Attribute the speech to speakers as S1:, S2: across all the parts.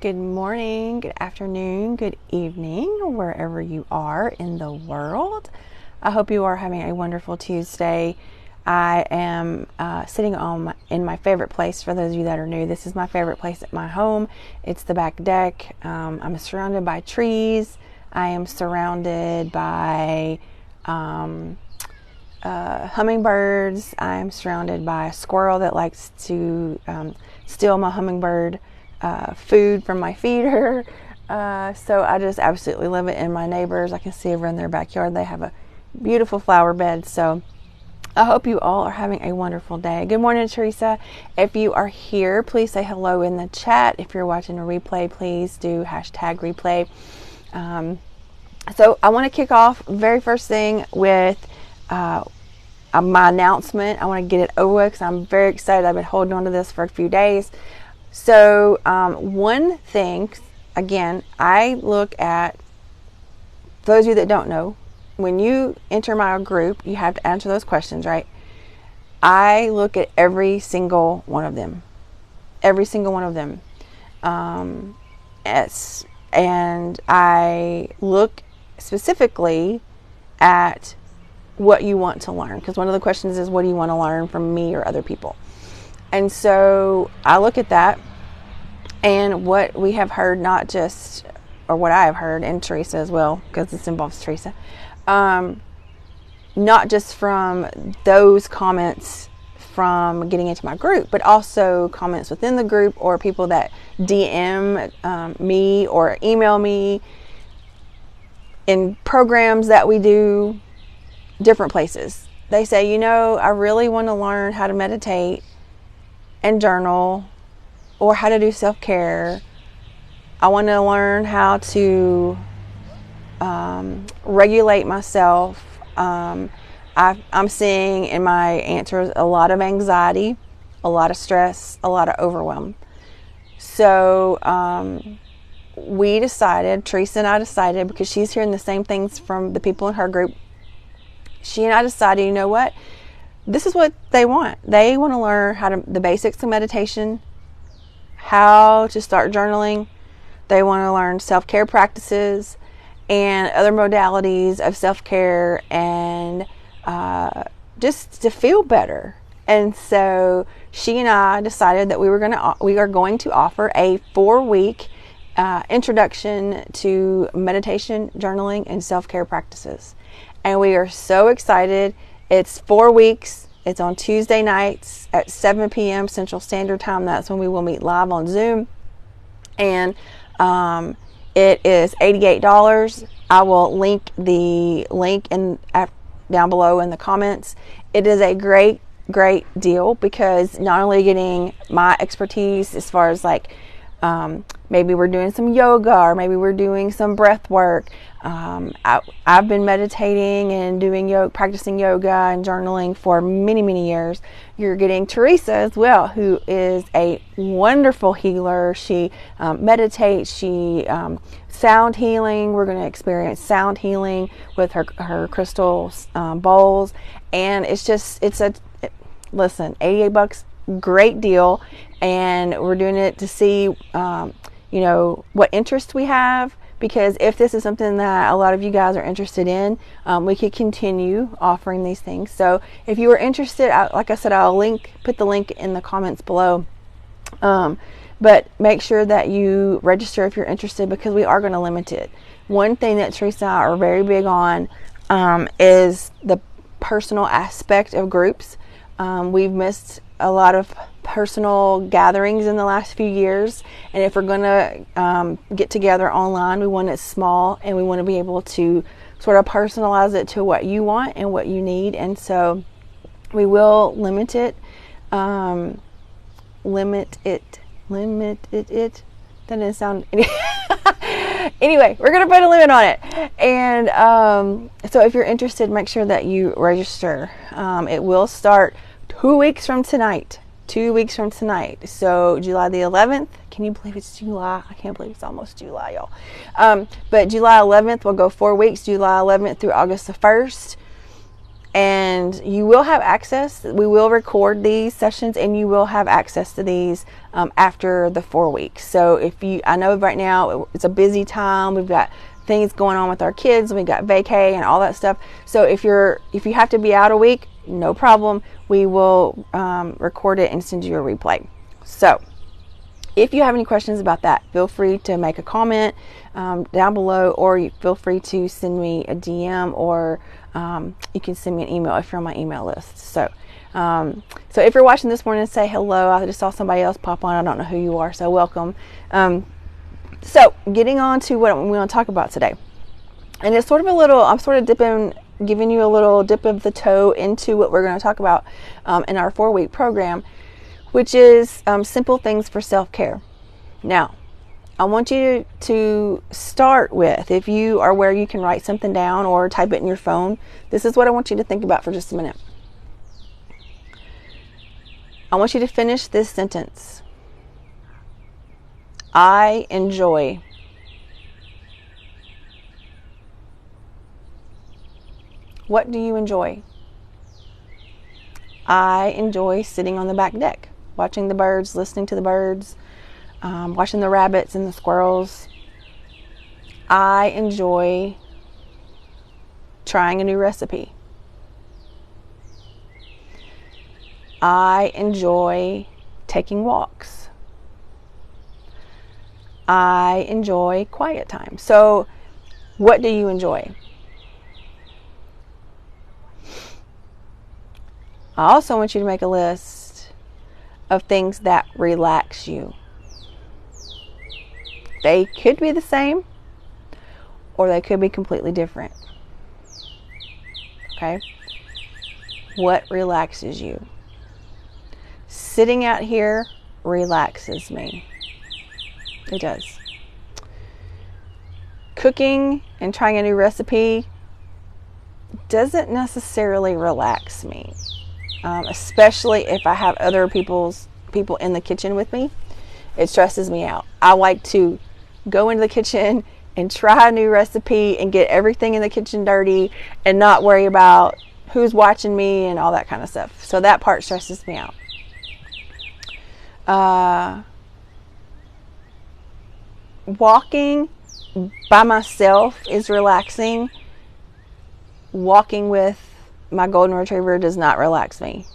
S1: Good morning, good afternoon, good evening, wherever you are in the world. I hope you are having a wonderful Tuesday. I am sitting in my favorite place. For those of you that are new, this is my favorite place at my home. It's the back deck. I'm surrounded by trees. I am surrounded by hummingbirds. I'm surrounded by a squirrel that likes to steal my hummingbird food from my feeder. So I just absolutely love it. And my neighbors, I can see over in their backyard, they have a beautiful flower bed. So I hope you all are having a wonderful day. Good morning, Teresa. If you are here, please say hello in the chat. If you're watching a replay, please do #replay. So I want to kick off very first thing with my announcement. I want to get it over with because I'm very excited. I've been holding on to this for a few days. So one thing, again, I look at, for those of you that don't know, when you enter my group, you have to answer those questions, right? I look at every single one of them. Every single one of them. And I look specifically at what you want to learn. Because one of the questions is, what do you want to learn from me or other people? And so I look at that and what we have heard, not just, or what I have heard, and Teresa as well, because this involves Teresa, not just from those comments from getting into my group, but also comments within the group or people that DM me or email me in programs that we do, different places. They say, I really want to learn how to meditate and journal, or how to do self-care. I want to learn how to regulate myself. I'm seeing in my answers a lot of anxiety, a lot of stress, a lot of overwhelm. So Teresa and I decided, because she's hearing the same things from the people in her group, she and I decided, you know what? This is what they want. They want to learn the basics of meditation, how to start journaling. They want to learn self-care practices and other modalities of self-care, and just to feel better. And so she and I decided that we are going to offer a 4-week introduction to meditation, journaling, and self-care practices. And we are so excited. It's 4 weeks. It's on Tuesday nights at 7 p.m. Central Standard Time. That's when we will meet live on Zoom. And it is $88. I will link the link down below in the comments. It is a great deal, because not only getting my expertise as far as maybe we're doing some yoga, or maybe we're doing some breath work. I've been meditating and practicing yoga and journaling for many, many years. You're getting Teresa as well, who is a wonderful healer. She meditates, she sound healing. We're going to experience sound healing with her crystal bowls. And listen, $88, great deal. And we're doing it to see, what interest we have. Because if this is something that a lot of you guys are interested in, we could continue offering these things. So if you are interested, like I said, I'll put the link in the comments below. But make sure that you register if you're interested, because we are going to limit it. One thing that Teresa and I are very big on is the personal aspect of groups. We've missed a lot of personal gatherings in the last few years, and if we're going to get together online, we want it small, and we want to be able to sort of personalize it to what you want and what you need. And so we will limit it. That didn't sound anyway, we're going to put a limit on it. And so if you're interested, make sure that you register. It will start 2 weeks from tonight. 2 weeks from tonight. So July the 11th. Can you believe it's July? I can't believe it's almost July, y'all. But July 11th, we'll go 4 weeks, July 11th through August the 1st. And you will have access. We will record these sessions, and you will have access to these after the 4 weeks. So I know right now it's a busy time. We've got things going on with our kids. We got vacay and all that stuff. So if you have to be out a week, no problem. We will record it and send you a replay. So if you have any questions about that, feel free to make a comment down below, or you feel free to send me a DM, or you can send me an email if you're on my email list. So if you're watching this morning, say hello. I just saw somebody else pop on. I don't know who you are, so welcome. So getting on to what we want to talk about today. And it's sort of I'm sort of giving you a little dip of the toe into what we're going to talk about in our 4-week program, which is simple things for self-care. Now, I want you to start with, if you are where you can write something down or type it in your phone, this is what I want you to think about for just a minute. I want you to finish this sentence. I enjoy. What do you enjoy? I enjoy sitting on the back deck, watching the birds, listening to the birds, watching the rabbits and the squirrels. I enjoy trying a new recipe. I enjoy taking walks. I enjoy quiet time. So, what do you enjoy? I also want you to make a list of things that relax you. They could be the same, or they could be completely different. Okay? What relaxes you? Sitting out here relaxes me. It does. Cooking and trying a new recipe doesn't necessarily relax me, especially if I have other people in the kitchen with me. It stresses me out. I like to go into the kitchen and try a new recipe and get everything in the kitchen dirty and not worry about who's watching me and all that kind of stuff. So that part stresses me out. Walking by myself is relaxing. Walking with my golden retriever does not relax me.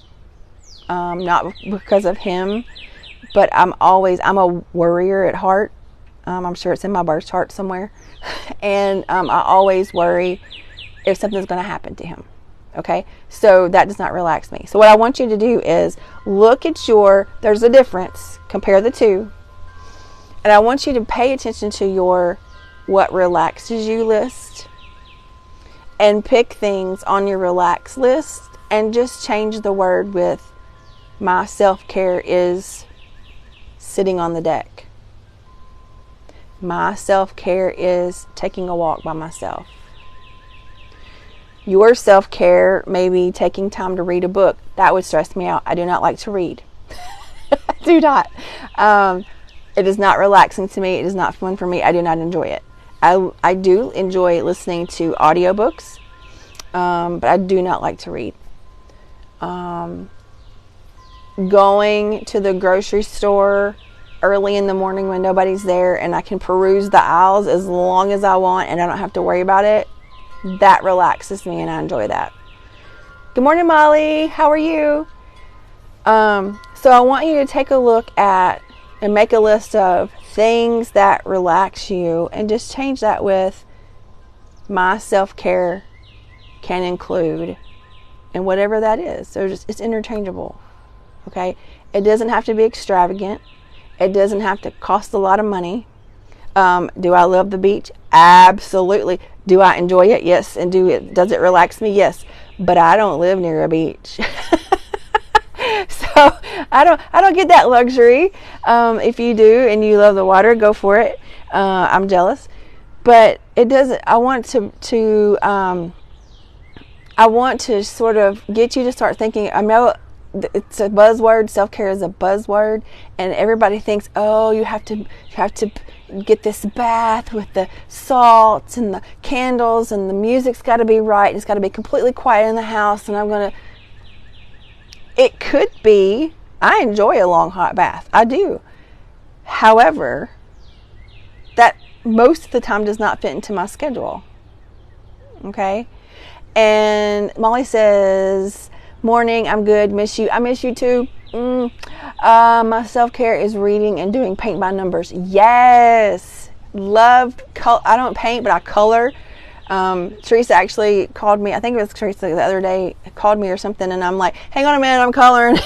S1: Not because of him, but I'm a worrier at heart. I'm sure it's in my birth chart somewhere. And I always worry if something's going to happen to him. Okay? So that does not relax me. So what I want you to do is look at there's a difference. Compare the two. And I want you to pay attention to your what relaxes you list. And pick things on your relax list and just change the word with my self-care is sitting on the deck. My self-care is taking a walk by myself. Your self-care may be taking time to read a book. That would stress me out. I do not like to read. I do not. It is not relaxing to me. It is not fun for me. I do not enjoy it. I do enjoy listening to audiobooks, but I do not like to read. Going to the grocery store early in the morning when nobody's there and I can peruse the aisles as long as I want and I don't have to worry about it, that relaxes me and I enjoy that. Good morning, Molly. How are you? So I want you to take a look at and make a list of things that relax you and just change that with my self-care can include, and whatever that is. So it's interchangeable. Okay? It doesn't have to be extravagant. It doesn't have to cost a lot of money. Do I love the beach? Absolutely. Do I enjoy it? Yes. And does it relax me? Yes. But I don't live near a beach. So I don't get that luxury. If you do and you love the water, go for it. I'm jealous, but it doesn't. I want to sort of get you to start thinking. I know it's a buzzword. Self-care is a buzzword, and everybody thinks, oh, you have to get this bath with the salts and the candles, and the music's got to be right, and it's got to be completely quiet in the house, and it could be. I enjoy a long hot bath. I do. However, that most of the time does not fit into my schedule. Okay? And Molly says, morning, I'm good, miss you. I miss you too. My self-care is reading and doing paint by numbers. Yes. Love, I don't paint, but I color. Teresa actually called me, I think it was Teresa the other day, called me or something, and I'm like, hang on a minute, I'm coloring.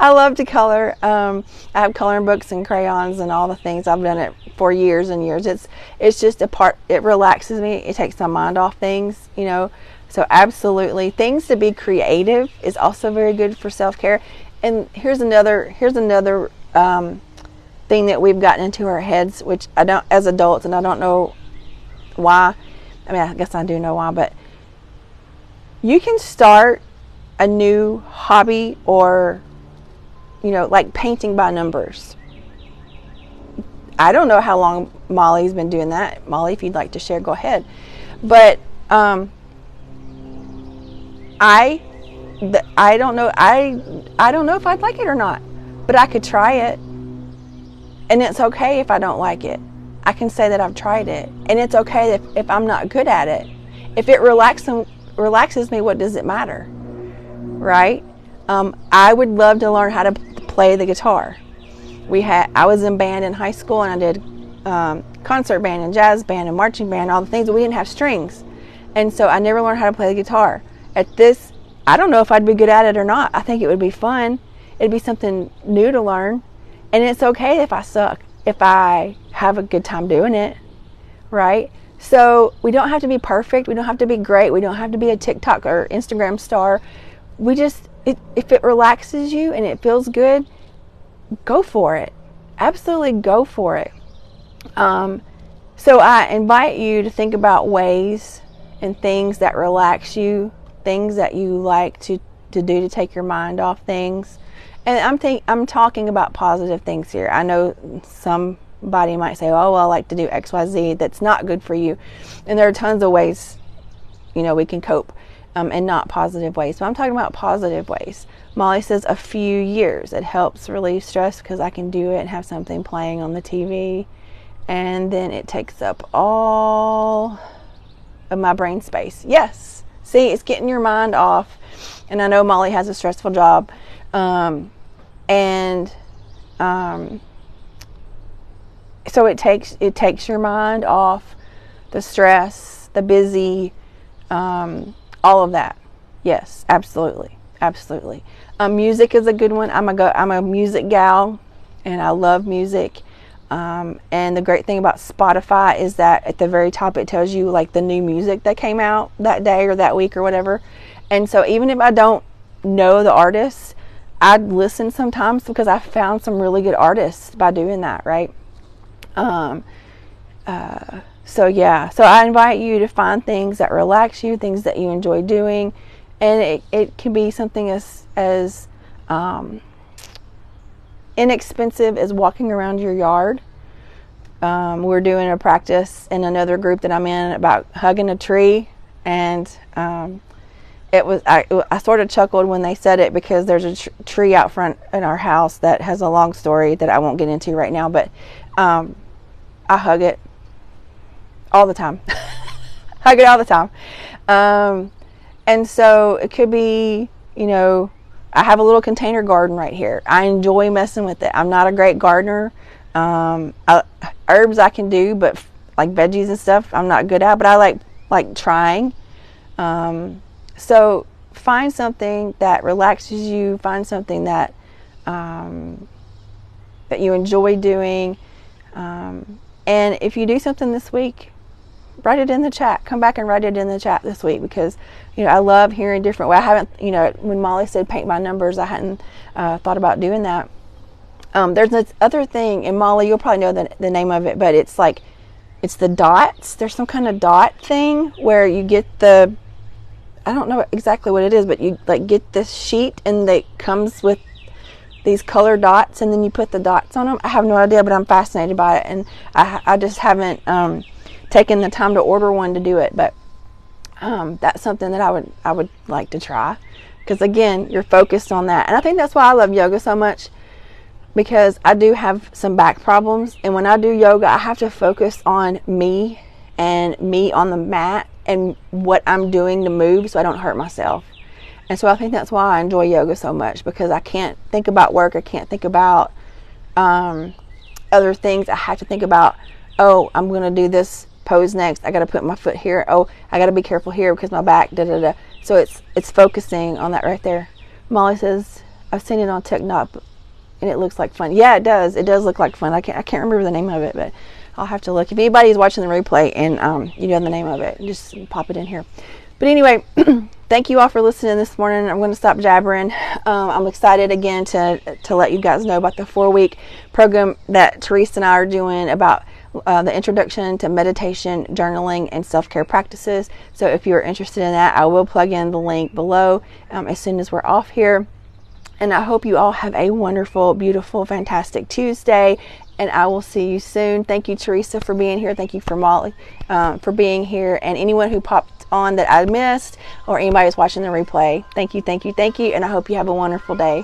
S1: I love to color. I have coloring books and crayons and all the things. I've done it for years and years. It's just a part. It relaxes me. It takes my mind off things, you know. So absolutely, things to be creative is also very good for self-care. And here's another thing that we've gotten into our heads, which I don't, as adults, and I don't know why. I mean, I guess I do know why, but you can start a new hobby, or, you know, like painting by numbers. I don't know how long Molly's been doing that. Molly, if you'd like to share, go ahead. But I don't know. I don't know if I'd like it or not, but I could try it, and it's okay if I don't like it. I can say that I've tried it, and it's okay if I'm not good at it. If it relaxes me, what does it matter? Right? I would love to learn how to play the guitar. I was in band in high school, and I did concert band and jazz band and marching band, all the things, but we didn't have strings. And so I never learned how to play the guitar. I don't know if I'd be good at it or not. I think it would be fun. It'd be something new to learn. And it's okay if I suck, if I have a good time doing it, right? So we don't have to be perfect. We don't have to be great. We don't have to be a TikTok or Instagram star. If it relaxes you and it feels good, go for it. Absolutely go for it. So I invite you to think about ways and things that relax you, things that you like to do to take your mind off things. And I'm talking about positive things here. I know somebody might say, oh, well, I like to do XYZ. That's not good for you. And there are tons of ways, you know, we can cope. And not positive ways. But I'm talking about positive ways. Molly says a few years. It helps relieve stress because I can do it and have something playing on the TV. And then it takes up all of my brain space. Yes. See, it's getting your mind off. And I know Molly has a stressful job. So it takes your mind off the stress, the busy, all of that. Yes, absolutely. Absolutely. Music is a good one. I'm a music gal, and I love music. And the great thing about Spotify is that at the very top it tells you like the new music that came out that day or that week or whatever. And so even if I don't know the artist, I'd listen sometimes because I found some really good artists by doing that, right? So I invite you to find things that relax you, things that you enjoy doing, and it can be something as inexpensive as walking around your yard. We're doing a practice in another group that I'm in about hugging a tree, and I sort of chuckled when they said it because there's a tree out front in our house that has a long story that I won't get into right now, but I hug it all the time. Hug it all the time. And so it could be, you know, I have a little container garden right here. I enjoy messing with it. I'm not a great gardener. Herbs I can do, but like veggies and stuff I'm not good at, but I like trying. So find something that relaxes you, find something that that you enjoy doing. And if you do something this week, write it in the chat. Come back and write it in the chat this week because, you know, I love hearing different ways. I haven't, you know, when Molly said paint by numbers, I hadn't thought about doing that. There's this other thing, and Molly, you'll probably know the name of it, but it's the dots. There's some kind of dot thing where you get I don't know exactly what it is, but you like get this sheet and it comes with these color dots, and then you put the dots on them. I have no idea, but I'm fascinated by it, and I just haven't taken the time to order one to do it. But that's something that I would like to try, because again, you're focused on that. And I think that's why I love yoga so much, because I do have some back problems, and when I do yoga, I have to focus on me and me on the mat and what I'm doing to move so I don't hurt myself. And so I think that's why I enjoy yoga so much, because I can't think about work. I can't think about other things. I have to think about, oh, I'm going to do this pose next. I got to put my foot here. Oh, I got to be careful here because my back, da da da. So it's focusing on that right there. Molly says, I've seen it on TikTok and it looks like fun. Yeah, it does. It does look like fun. I can't remember the name of it, but I'll have to look. If anybody's watching the replay and you know the name of it, just pop it in here. But anyway, thank you all for listening this morning. I'm going to stop jabbering. I'm excited again to let you guys know about the 4-week program that Teresa and I are doing about the introduction to meditation, journaling, and self-care practices. So if you're interested in that, I will plug in the link below as soon as we're off here. And I hope you all have a wonderful, beautiful, fantastic Tuesday. And I will see you soon. Thank you, Teresa, for being here. Thank you for Molly for being here. And anyone who popped on that I missed, or anybody who's watching the replay, thank you, thank you, thank you. And I hope you have a wonderful day.